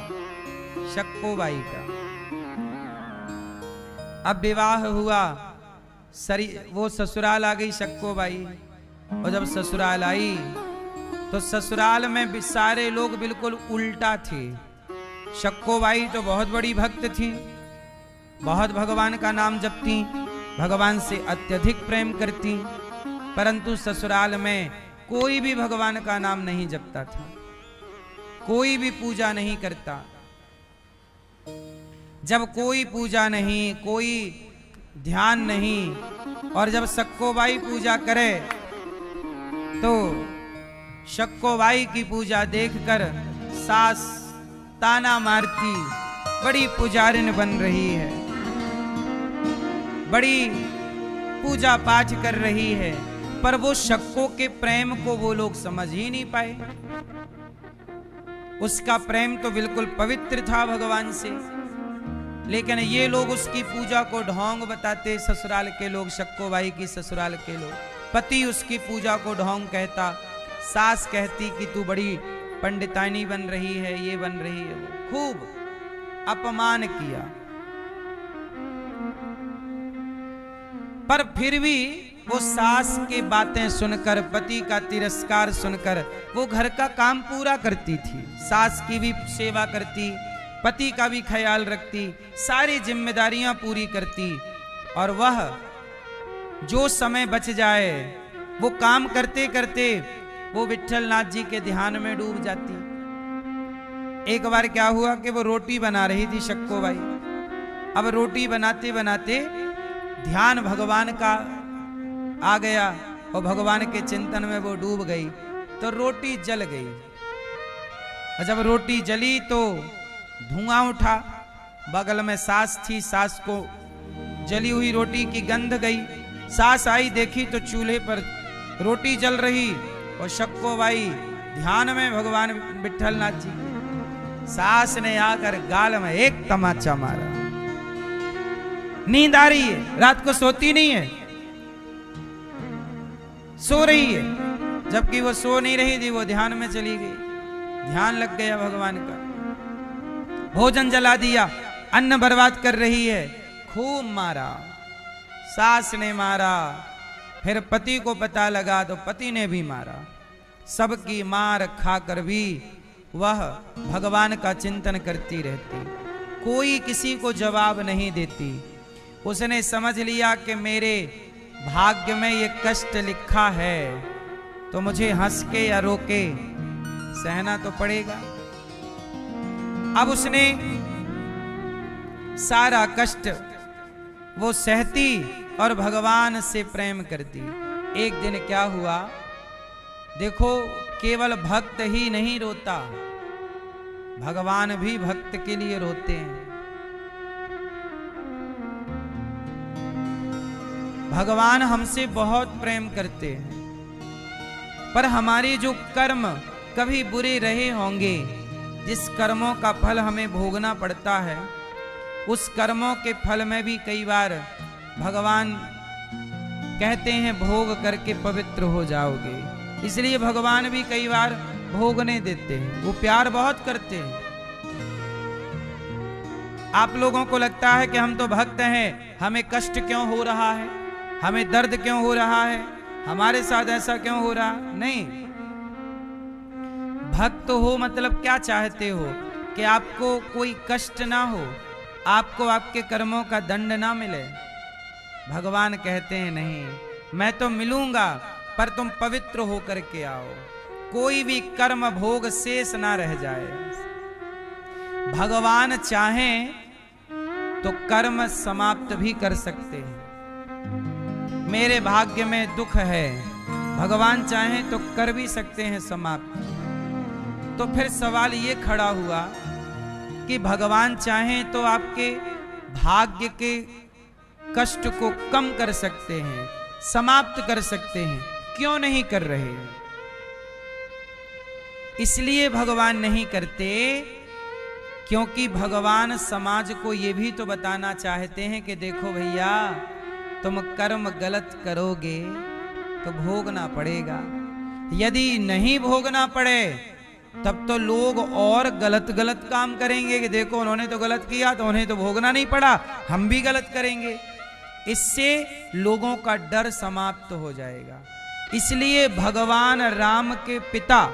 शक्कोबाई का। अब विवाह हुआ, वो ससुराल आ गई शक्कोबाई, और जब ससुराल आई तो ससुराल में भी सारे लोग बिल्कुल उल्टा थे। शक्कोबाई तो बहुत बड़ी भक्त थी, बहुत भगवान का नाम जपती, भगवान से अत्यधिक प्रेम करती, परंतु ससुराल में कोई भी भगवान का नाम नहीं जपता था, कोई भी पूजा नहीं करता। जब कोई पूजा नहीं, कोई ध्यान नहीं, और जब शक्कोबाई पूजा करे तो शक्कोबाई की पूजा देखकर सास ताना मारती, बड़ी पुजारिन बन रही है, बड़ी पूजा पाठ कर रही है, पर वो शक्को के प्रेम को वो लोग समझ ही नहीं पाए। उसका प्रेम तो बिल्कुल पवित्र था भगवान से, लेकिन ये लोग उसकी पूजा को ढोंग बताते, ससुराल के लोग, शक्कोबाई की ससुराल के लोग। पति उसकी पूजा को ढोंग कहता, सास कहती कि तू बड़ी पंडितानी बन रही है, ये बन रही है, खूब अपमान किया। पर फिर भी वो सास की बातें सुनकर, पति का तिरस्कार सुनकर वो घर का काम पूरा करती थी, सास की भी सेवा करती, पति का भी ख्याल रखती, सारी जिम्मेदारियां पूरी करती, और वह जो समय बच जाए वो काम करते करते वो विठ्ठल नाथ जी के ध्यान में डूब जाती। एक बार क्या हुआ कि वो रोटी बना रही थी शक्कोबाई, अब रोटी बनाते बनाते ध्यान भगवान का आ गया और भगवान के चिंतन में वो डूब गई, तो रोटी जल गई। और जब रोटी जली तो धुआं उठा, बगल में सास थी, सास को जली हुई रोटी की गंध गई। सास आई, देखी तो चूल्हे पर रोटी जल रही और शक्कोबाई ध्यान में भगवान विठ्ठल नाथ जी। सास ने आकर गाल में एक तमाचा मारा। नींद आ रही है, रात को सोती नहीं है, सो रही है, जबकि वो सो नहीं रही थी, वो ध्यान में चली गई, ध्यान लग गया भगवान का। भोजन जला दिया, अन्न बर्बाद कर रही है, खूब मारा, सास ने मारा, फिर पति को पता लगा तो पति ने भी मारा। सबकी मार खाकर भी वह भगवान का चिंतन करती रहती, कोई किसी को जवाब नहीं देती। उसने समझ लिया कि मेरे भाग्य में ये कष्ट लिखा है तो मुझे हंस के या रो के सहना तो पड़ेगा। अब उसने सारा कष्ट वो सहती और भगवान से प्रेम करती। एक दिन क्या हुआ, देखो केवल भक्त ही नहीं रोता, भगवान भी भक्त के लिए रोते हैं। भगवान हमसे बहुत प्रेम करते हैं, पर हमारे जो कर्म कभी बुरे रहे होंगे, जिस कर्मों का फल हमें भोगना पड़ता है, उस कर्मों के फल में भी कई बार भगवान कहते हैं भोग करके पवित्र हो जाओगे। इसलिए भगवान भी कई बार भोगने देते हैं, वो प्यार बहुत करते हैं। आप लोगों को लगता है कि हम तो भक्त हैं, हमें कष्ट क्यों हो रहा है, हमें दर्द क्यों हो रहा है, हमारे साथ ऐसा क्यों हो रहा? नहीं, भक्त हो मतलब क्या चाहते हो कि आपको कोई कष्ट ना हो, आपको आपके कर्मों का दंड ना मिले। भगवान कहते हैं नहीं, मैं तो मिलूंगा पर तुम पवित्र होकर के आओ, कोई भी कर्म भोग शेष ना रह जाए। भगवान चाहें तो कर्म समाप्त भी कर सकते हैं। मेरे भाग्य में दुख है, भगवान चाहें तो कर भी सकते हैं समाप्त। तो फिर सवाल ये खड़ा हुआ कि भगवान चाहें तो आपके भाग्य के कष्ट को कम कर सकते हैं, समाप्त कर सकते हैं, क्यों नहीं कर रहे हैं? इसलिए भगवान नहीं करते क्योंकि भगवान समाज को ये भी तो बताना चाहते हैं कि देखो भैया, तुम कर्म गलत करोगे तो भोगना पड़ेगा। यदि नहीं भोगना पड़े तब तो लोग और गलत गलत काम करेंगे कि देखो उन्होंने तो गलत किया तो उन्हें तो भोगना नहीं पड़ा, हम भी गलत करेंगे। इससे लोगों का डर समाप्त हो जाएगा। इसलिए भगवान राम के पिता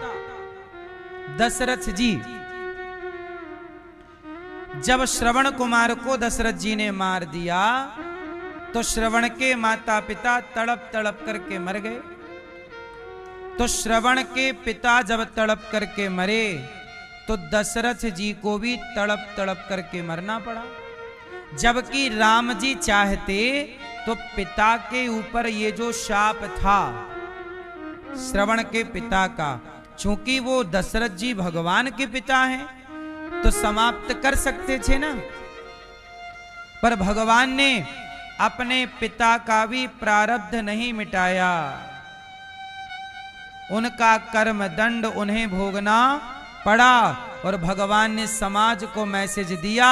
दशरथ जी, जब श्रवण कुमार को दशरथ जी ने मार दिया तो श्रवण के माता पिता तड़प तड़प करके मर गए। तो श्रवण के पिता जब तड़प करके मरे तो दशरथ जी को भी तड़प तड़प करके मरना पड़ा। जबकि राम जी चाहते तो पिता के ऊपर ये जो शाप था श्रवण के पिता का, चूंकि वो दशरथ जी भगवान के पिता हैं तो समाप्त कर सकते थे ना, पर भगवान ने अपने पिता का भी प्रारब्ध नहीं मिटाया। उनका कर्म दंड उन्हें भोगना पड़ा और भगवान ने समाज को मैसेज दिया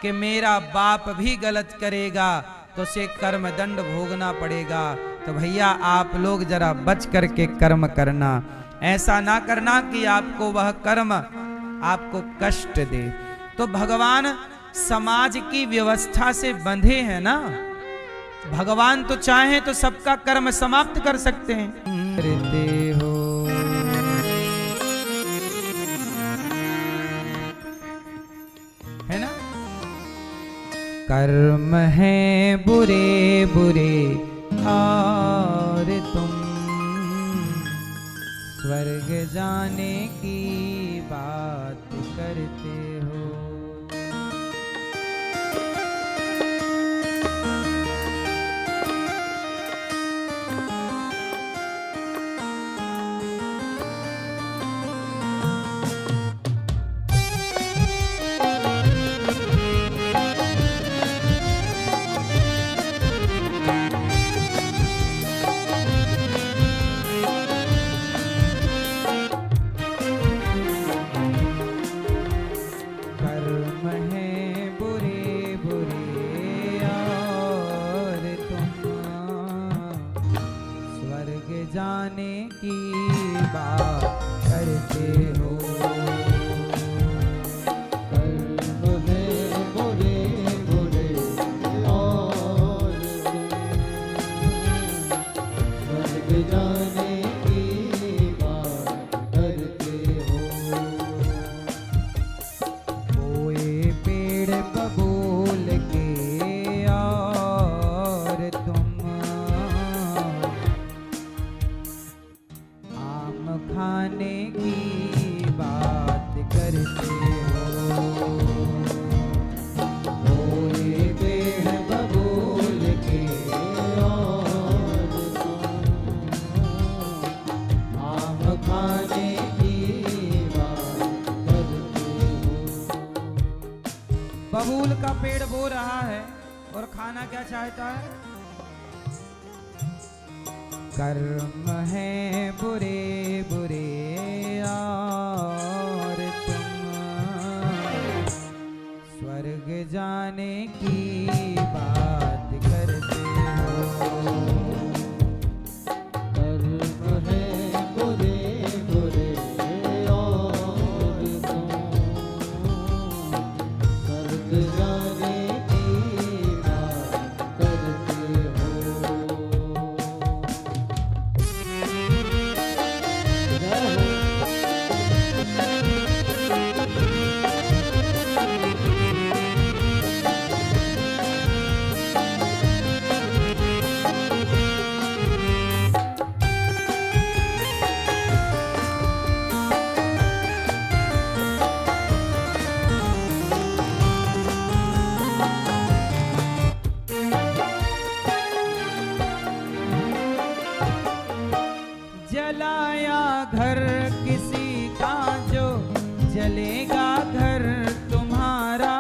कि मेरा बाप भी गलत करेगा तो उसे कर्म दंड भोगना पड़ेगा। तो भैया आप लोग जरा बच करके कर्म करना, ऐसा ना करना कि आपको वह कर्म आपको कष्ट दे। तो भगवान समाज की व्यवस्था से बंधे हैं ना, भगवान तो चाहे तो सबका कर्म समाप्त कर सकते हैं। करते हो है ना, कर्म है बुरे बुरे और तुम स्वर्ग जाने की बात करते हो। जाने की बात करते हो। कर्म है बुरे बुरे और स्वर्ग जाने की बात करते हो। कोई पेड़ बबूल के और तुम खाने की बात करते हो। कोई पेड़ बबूल के और आम खाने की बात करते हो। बबूल का पेड़ बो रहा है और खाना क्या चाहता है? कर्म है बुरे बुरे और तुम स्वर्ग जाने की बात करते हो। कर्म है बुरे बुरे और तुम स्वर्ग जाने की बात करते हो। जलाया घर किसी का जो जलेगा घर तुम्हारा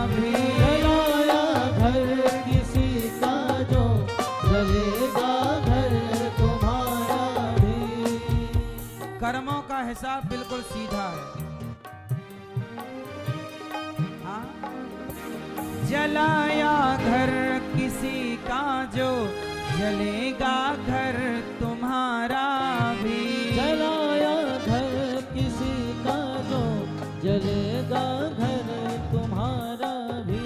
भी। जलाया घर किसी का जो जलेगा घर तुम्हारा भी। कर्मों का हिसाब बिल्कुल सीधा है। हाँ? जलाया घर किसी का जो जलेगा घर तुम्हारा भी। जलाया घर किसी का जो जलेगा घर तुम्हारा भी।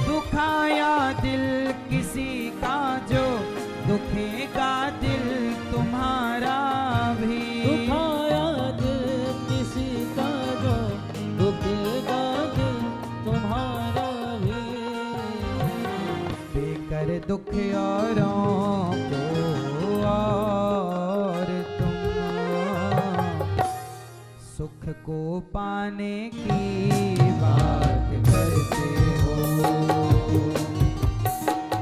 दुखाया दिल किसी का जो दुखेगा दिल तुम्हारा भी। दुखाया दिल किसी का जो दुखेगा दिल तुम्हारा भी। बेकर दुख औरों को और तुम सुख को पाने की बात करते हो।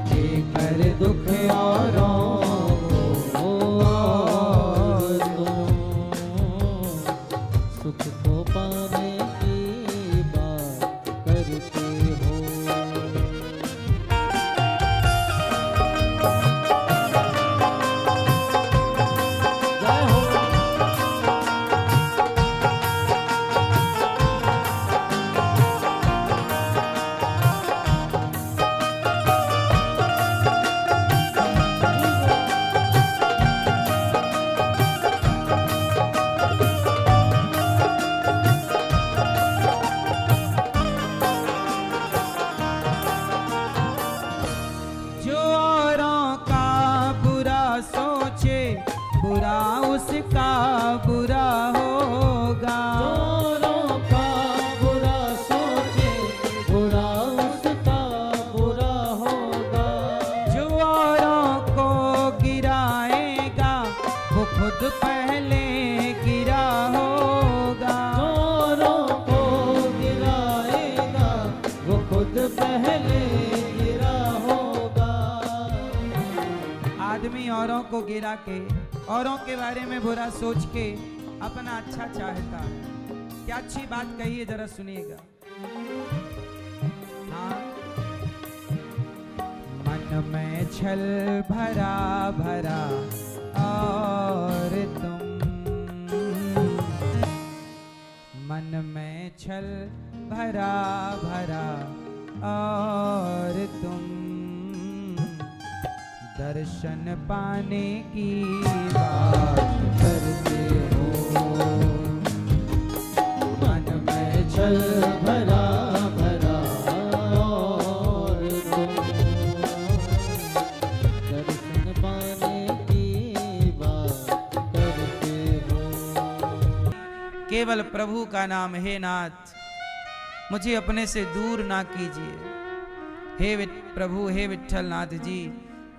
बेकर दुख औरों को और तुम सुख को पाने की बात करते हो। जय हो। जो औरों का बुरा सोचे बुरा उसका बुरा होगा। औरों का बुरा सोचे बुरा उसका बुरा होगा। जो औरों को गिराएगा वो खुद पहले गिरा होगा। औरों को गिराएगा वो खुद पहले गिरा होगा। आदमी औरों को गिरा के औरों के बारे में बुरा सोच के अपना अच्छा चाहता है। क्या अच्छी बात कही है, जरा सुनिएगा। हाँ। मन में छल भरा भरा और तुम मन में छल भरा भरा और तुम दर्शन पाने की बात करते हो। मन में छल भरा भरा और तुम दर्शन पाने की बात करते हो। केवल प्रभु का नाम, हे नाथ मुझे अपने से दूर ना कीजिए। हे प्रभु, हे विठ्ठल नाथ जी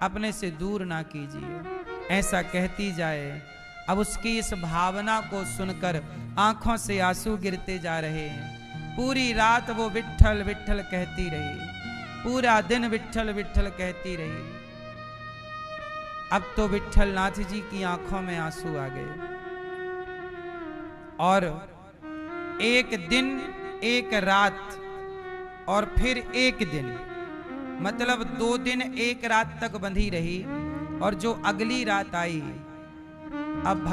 अपने से दूर ना कीजिए, ऐसा कहती जाए। अब उसकी इस भावना को सुनकर आंखों से आंसू गिरते जा रहे हैं। पूरी रात वो विठ्ठल विठ्ठल कहती रही, पूरा दिन विठ्ठल विठ्ठल कहती रही। अब तो विठ्ठल नाथ जी की आंखों में आंसू आ गए और एक दिन एक रात और फिर एक दिन, मतलब 2 दिन 1 रात तक बंधी रही। और जो अगली रात आई, अब